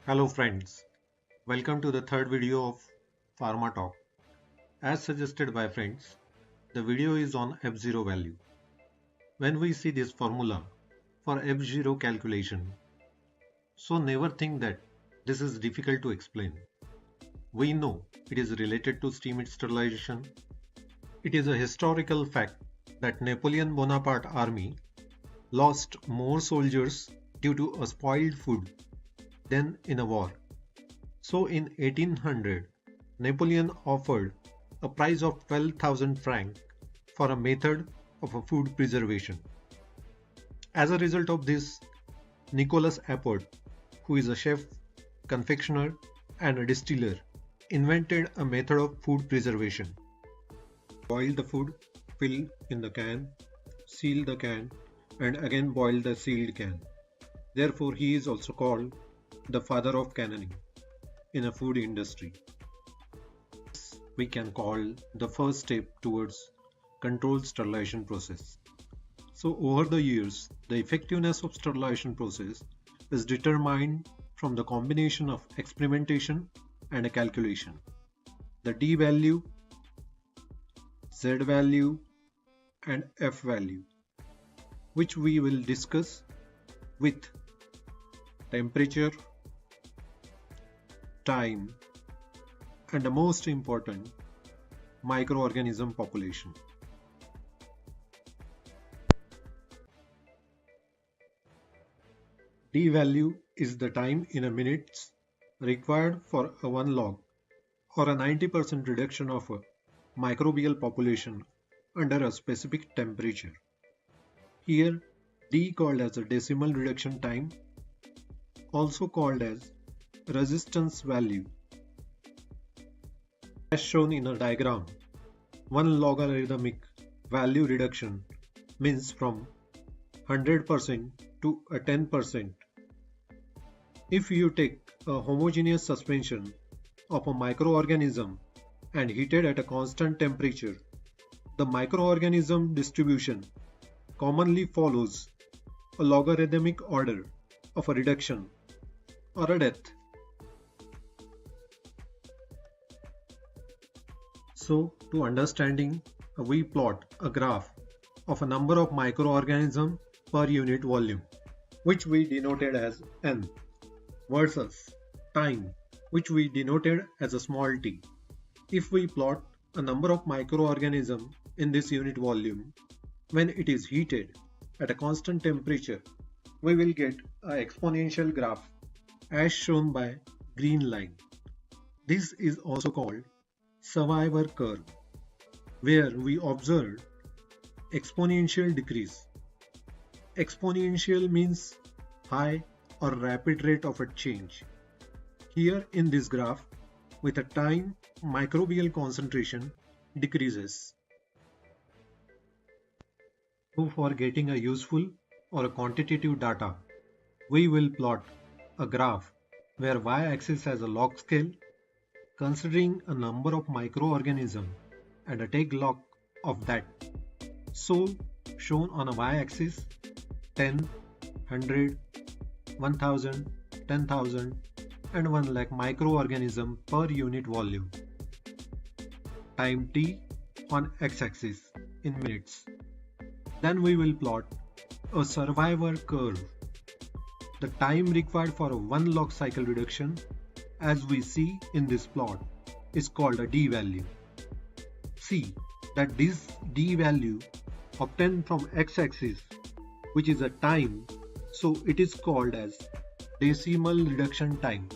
Hello friends, welcome to the third video of pHarmaTalk. As suggested by friends, the video is on F0 value. When we see this formula for F0 calculation, so never think that this is difficult to explain. We know it is related to steam sterilization. It is a historical fact that Napoleon Bonaparte army lost more soldiers due to a spoiled food than in a war. So in 1800, Napoleon offered a price of 12,000 francs for a method of a food preservation. As a result of this, Nicolas Appert, who is a chef, confectioner, and a distiller, invented a method of food preservation. Boil the food, fill in the can, seal the can, and again boil the sealed can. Therefore, he is also called the father of canning in a food industry. We can call the first step towards controlled sterilization process. So over the years, the effectiveness of sterilization process is determined from the combination of experimentation and a calculation. The D value, Z value, and F value, which we will discuss with temperature, time, and the most important, microorganism population. D value is the time in a minutes required for a 1 log or a 90% reduction of a microbial population under a specific temperature. Here D called as a decimal reduction time, also called as resistance value. As shown in a diagram, one logarithmic value reduction means from 100% to a 10%. If you take a homogeneous suspension of a microorganism and heat it at a constant temperature, the microorganism distribution commonly follows a logarithmic order of a reduction or a death. So, to understanding, we plot a graph of a number of microorganisms per unit volume, which we denoted as N, versus time, which we denoted as a small t. If we plot a number of microorganisms in this unit volume, when it is heated at a constant temperature, we will get an exponential graph as shown by green line. This is also called survivor curve, where we observe exponential decrease. Exponential means high or rapid rate of a change. Here in this graph, with a time, microbial concentration decreases. So for getting a useful or a quantitative data, we will plot a graph where y-axis has a log scale considering a number of microorganisms and a take log of that. So shown on a y-axis 10, 100, 1000, 10,000 and 1 lakh microorganism per unit volume. Time t on x-axis in minutes. Then we will plot a survivor curve. The time required for a 1 log cycle reduction, as we see in this plot, is called a D value. See that this D value obtained from x-axis, which is a time, so it is called as decimal reduction time.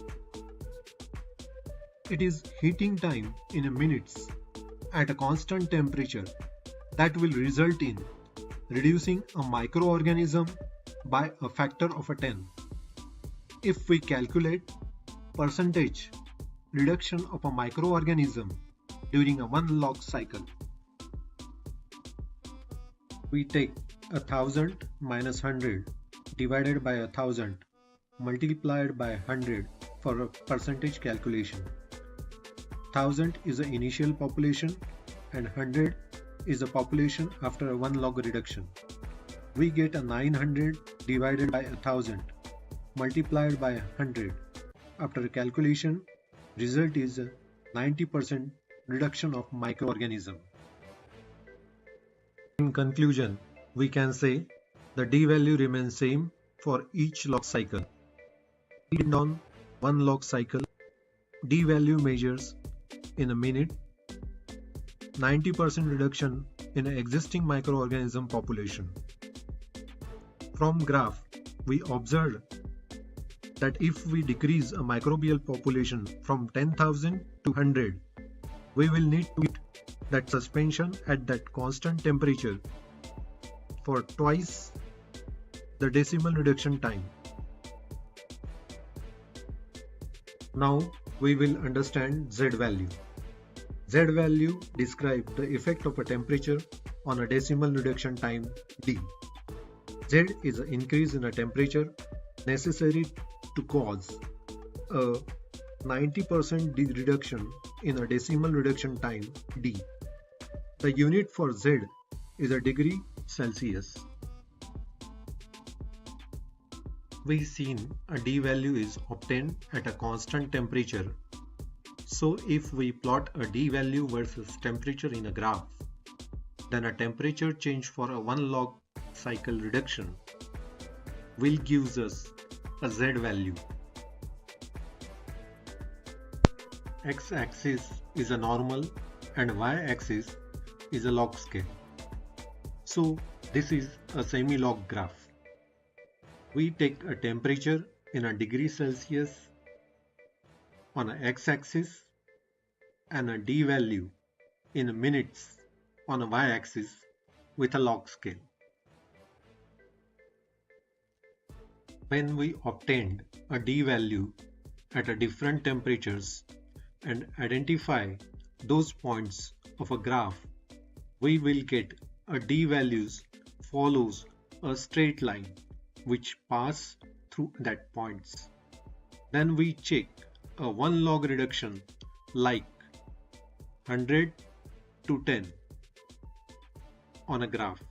It is heating time in minutes at a constant temperature that will result in reducing a microorganism by a factor of 10. If we calculate percentage reduction of a microorganism during a 1 log cycle, we take 1000 minus 100 divided by 1000 multiplied by 100 for a percentage calculation. 1000 is the initial population and 100 is the population after a 1 log reduction. We get a 900 divided by 1000 multiplied by 100 After calculation, result is a 90% reduction of microorganism. In conclusion, we can say the D value remains same for each log cycle. Even on one log cycle, D value measures in a minute 90% reduction in an existing microorganism population. From graph, we observed that if we decrease a microbial population from 10,000 to 100, we will need to keep that suspension at that constant temperature for twice the decimal reduction time. Now we will understand Z value. Z value describes the effect of a temperature on a decimal reduction time D. Z is an increase in a temperature necessary to cause a 90% reduction in a decimal reduction time D. The unit for Z is a degree Celsius. We seen a D value is obtained at a constant temperature. So if we plot a D value versus temperature in a graph, then a temperature change for a 1 log cycle reduction will give us a Z value. X-axis is a normal and Y-axis is a log scale. So this is a semi-log graph. We take a temperature in a degree Celsius on a x-axis and a D value in minutes on a y-axis with a log scale. When we obtained a D value at a different temperatures and identify those points of a graph, we will get a D values follows a straight line which pass through that points. Then we check a 1 log reduction like 100 to 10 on a graph.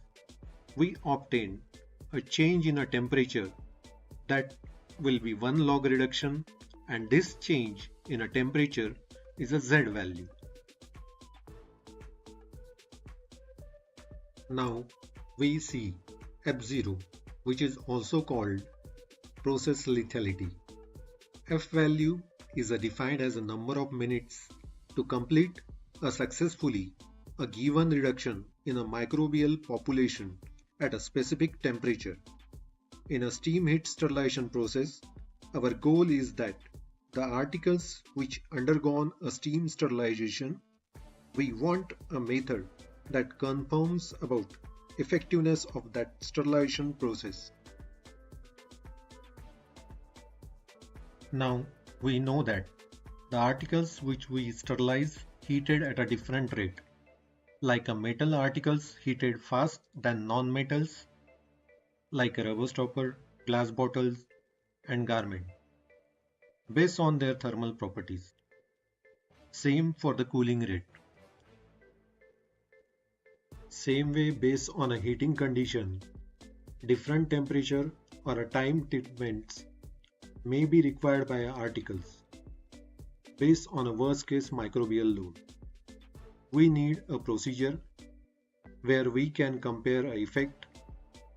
We obtain a change in a temperature that will be 1 log reduction, and this change in a temperature is a Z value. Now we see F0, which is also called process lethality. F value is defined as a number of minutes to complete successfully a given reduction in a microbial population at a specific temperature. In a steam heat sterilization process, our goal is that the articles which undergone a steam sterilization, we want a method that confirms about effectiveness of that sterilization process. Now we know that the articles which we sterilize heated at a different rate, like a metal articles heated fast than non-metals, like a rubber stopper, glass bottles and garment, based on their thermal properties. Same for the cooling rate. Same way, based on a heating condition, different temperature or a time treatments may be required by articles based on a worst case microbial load. We need a procedure where we can compare an effect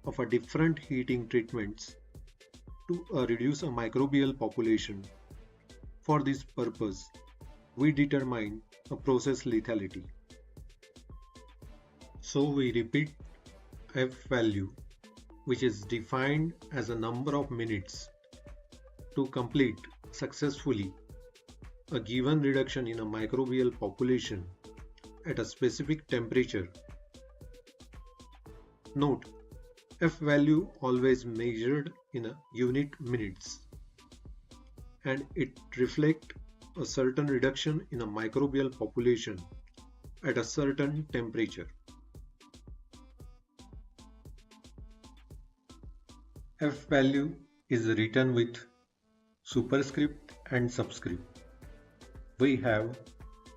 of a different heating treatments to reduce a microbial population. For this purpose, we determine a process lethality. So we repeat F value, which is defined as a number of minutes to complete successfully a given reduction in a microbial population at a specific temperature. Note, F value always measured in a unit minutes, and it reflects a certain reduction in a microbial population at a certain temperature. F value is written with superscript and subscript. We have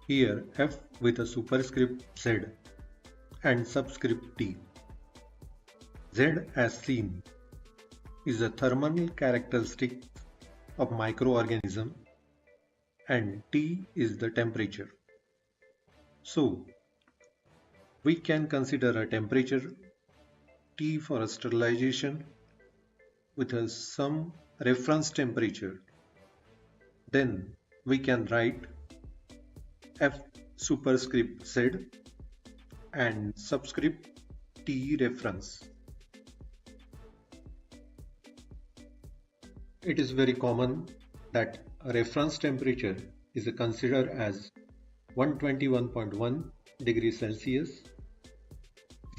here F with a superscript Z and subscript T. Z, as seen, is a thermal characteristic of microorganism and T is the temperature. So we can consider a temperature T for sterilization with some reference temperature. Then we can write F superscript Z and subscript T reference. It is very common that a reference temperature is considered as 121.1 degrees Celsius.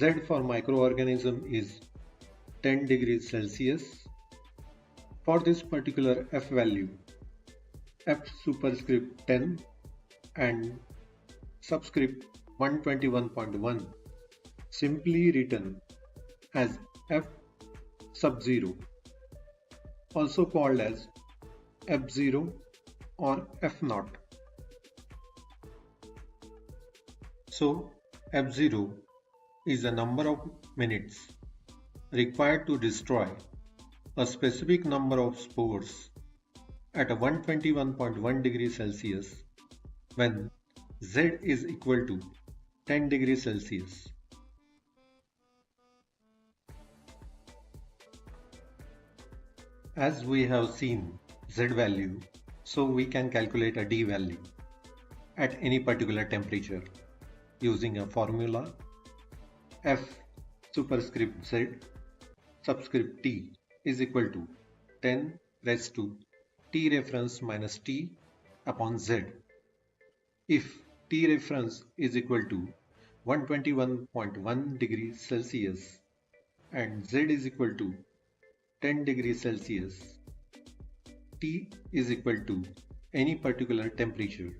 Z for microorganism is 10 degrees Celsius. For this particular F value, F superscript 10 and subscript 121.1 simply written as F sub 0, also called as F0 or F0. So F0 is the number of minutes required to destroy a specific number of spores at a 121.1 degrees Celsius when Z is equal to 10 degrees Celsius. As we have seen Z value, so we can calculate a D value at any particular temperature using a formula F superscript Z subscript T is equal to 10 raised to T reference minus T upon Z. If T reference is equal to 121.1 degrees Celsius and Z is equal to 10 degrees Celsius, T is equal to any particular temperature,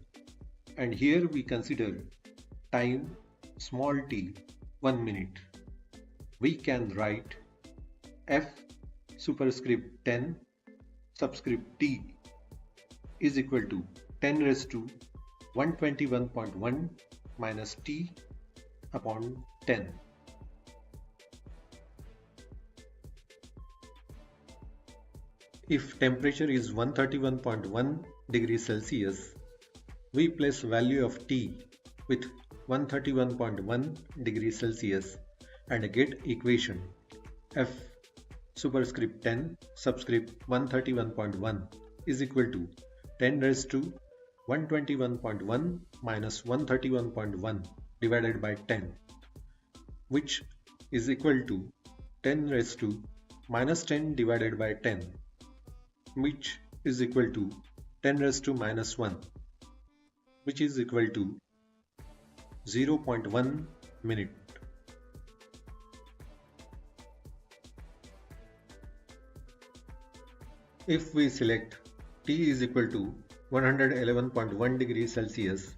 and here we consider time small t 1 minute. We can write F superscript 10 subscript T is equal to 10 raised to 121.1 minus T upon 10. If temperature is 131.1 degrees Celsius, we place value of T with 131.1 degrees Celsius and get equation F superscript 10 subscript 131.1 is equal to 10 raised to 121.1 minus 131.1 divided by 10, which is equal to 10 raised to minus 10 divided by 10, which is equal to 10 raised to minus 1, which is equal to 0.1 minute. If we select T is equal to 111.1 degrees Celsius,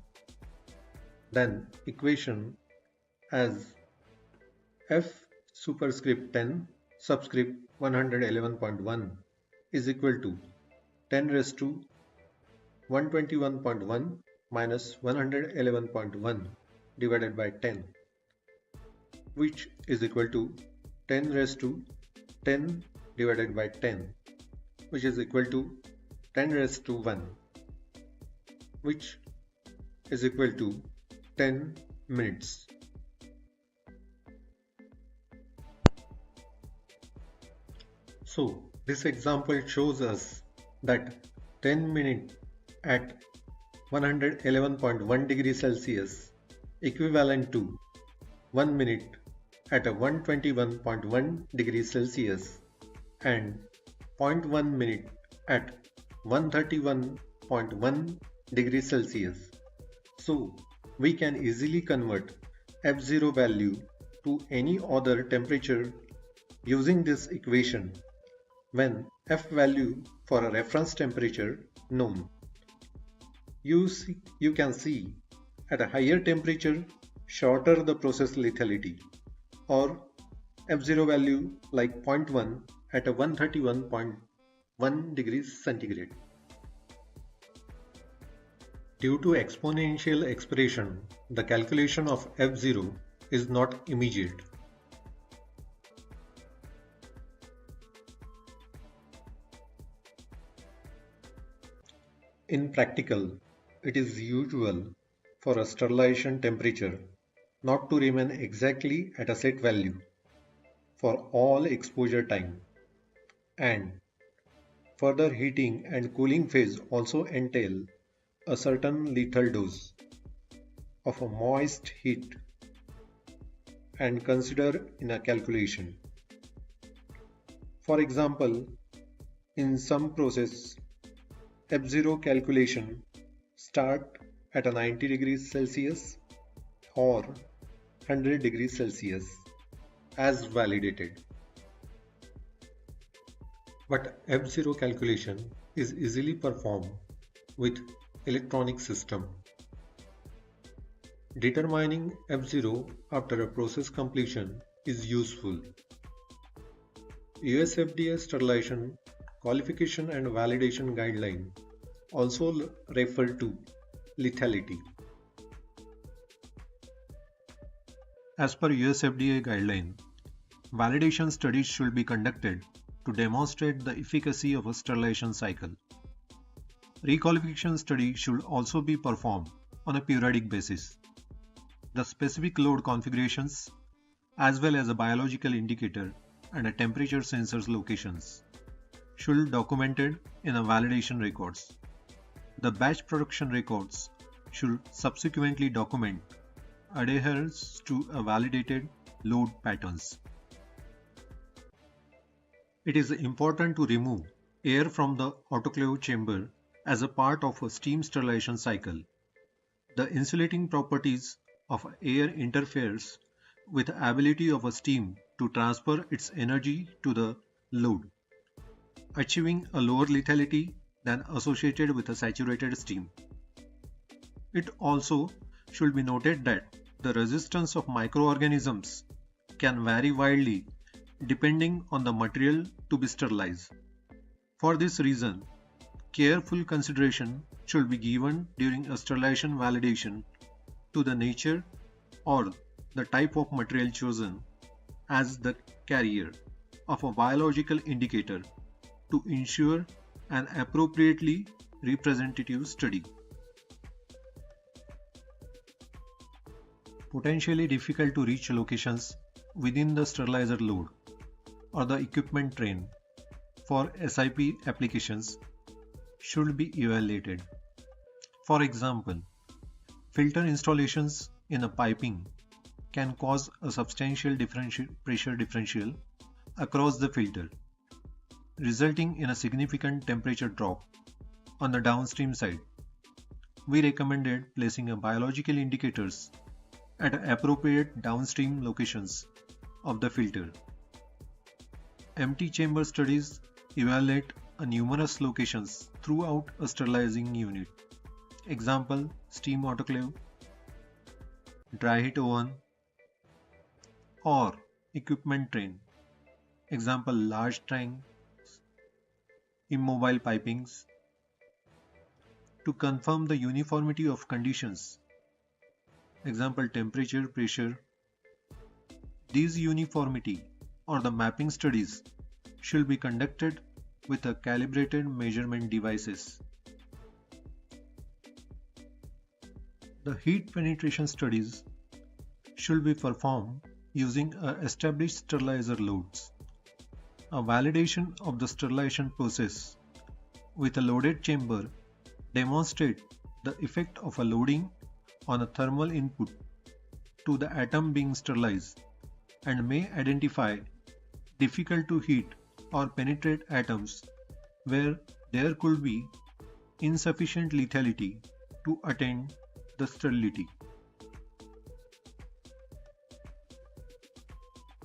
then equation as F superscript 10 subscript 111.1 is equal to 10 raised to 121.1 minus 111.1 divided by 10, which is equal to 10 raised to 10 divided by 10, which is equal to 10 raised to 1, which is equal to 10 minutes. So this example shows us that 10 minutes at 111.1 degrees Celsius equivalent to 1 minute at a 121.1 degrees Celsius and 0.1 minute at 131.1 degrees Celsius. So we can easily convert F0 value to any other temperature using this equation when F value for a reference temperature known. You can see at a higher temperature shorter the process lethality, or F0 value like 0.1 at a 131.1 degrees centigrade. Due to exponential expression, the calculation of F0 is not immediate. In practical, it is usual for a sterilization temperature not to remain exactly at a set value for all exposure time, and further heating and cooling phase also entail a certain lethal dose of a moist heat and consider in a calculation. For example, in some process, F0 calculation start at a 90 degrees Celsius or 100 degrees Celsius as validated. But F0 calculation is easily performed with electronic system. Determining F0 after a process completion is useful. USFDA sterilization qualification and validation guideline also refer to lethality. As per USFDA guideline, validation studies should be conducted to demonstrate the efficacy of a sterilization cycle. Requalification study should also be performed on a periodic basis. The specific load configurations, as well as a biological indicator and a temperature sensors locations, should be documented in a validation records. The batch production records should subsequently document adherence to a validated load patterns. It is important to remove air from the autoclave chamber as a part of a steam sterilization cycle. The insulating properties of air interferes with the ability of a steam to transfer its energy to the load, achieving a lower lethality than associated with a saturated steam. It also should be noted that the resistance of microorganisms can vary widely depending on the material to be sterilized. For this reason, careful consideration should be given during a sterilization validation to the nature or the type of material chosen as the carrier of a biological indicator to ensure an appropriately representative study. Potentially difficult to reach locations within the sterilizer load or the equipment train for SIP applications should be evaluated. For example, filter installations in a piping can cause a substantial pressure differential across the filter, resulting in a significant temperature drop on the downstream side. We recommended placing a biological indicators at appropriate downstream locations of the filter. Empty chamber studies evaluate numerous locations throughout a sterilizing unit. Example, steam autoclave, dry heat oven, or equipment train. Example, large tanks, immobile pipings. To confirm the uniformity of conditions. Example, temperature, pressure. These uniformity or the mapping studies should be conducted with a calibrated measurement devices. The heat penetration studies should be performed using established sterilizer loads. A validation of the sterilization process with a loaded chamber demonstrates the effect of a loading on a thermal input to the atom being sterilized and may identify difficult to heat or penetrate atoms where there could be insufficient lethality to attain the sterility.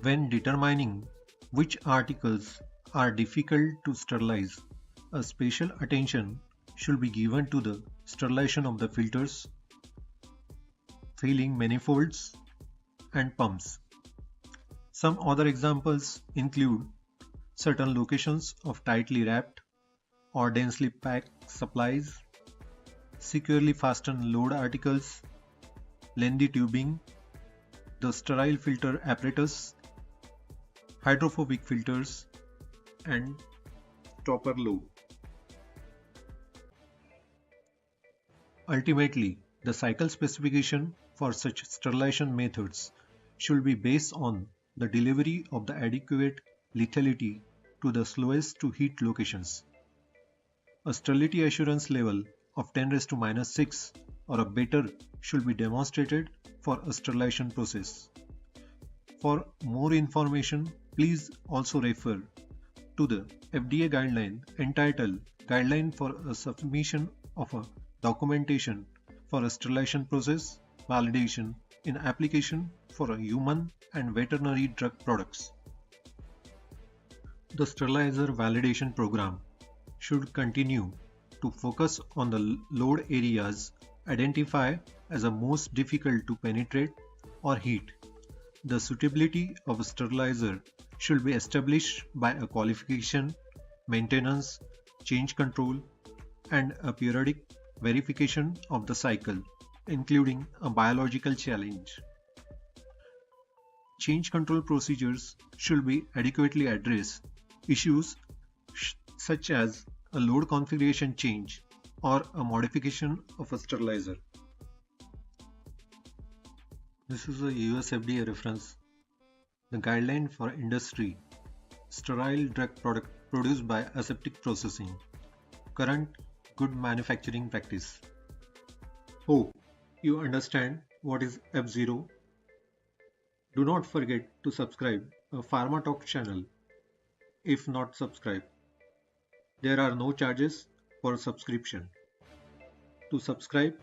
When determining which articles are difficult to sterilize, a special attention should be given to the sterilization of the filters, filling manifolds, and pumps. Some other examples include certain locations of tightly wrapped or densely packed supplies, securely fastened load articles, lengthy tubing, the sterile filter apparatus, hydrophobic filters, and stopper load. Ultimately, the cycle specification for such sterilization methods should be based on the delivery of the adequate lethality to the slowest to heat locations. A sterility assurance level of 10 raised to minus 6 or a better should be demonstrated for a sterilization process. For more information, please also refer to the FDA guideline entitled Guideline for a Submission of a Documentation for a Sterilization Process Validation in Application for a Human and Veterinary Drug Products. The sterilizer validation program should continue to focus on the load areas identified as the most difficult to penetrate or heat. The suitability of a sterilizer should be established by a qualification, maintenance, change control, and a periodic verification of the cycle, including a biological challenge. Change control procedures should be adequately address issues such as a load configuration change or a modification of a sterilizer. This is a USFDA reference. The guideline for industry sterile drug product produced by aseptic processing. Current good manufacturing practice. Hope you understand what is F0. Do not forget to subscribe a PHarmaTalk channel if not subscribed. There are no charges for subscription. To subscribe,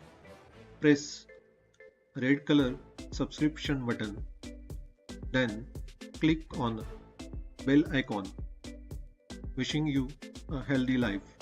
press red color subscription button, then click on bell icon. Wishing you a healthy life.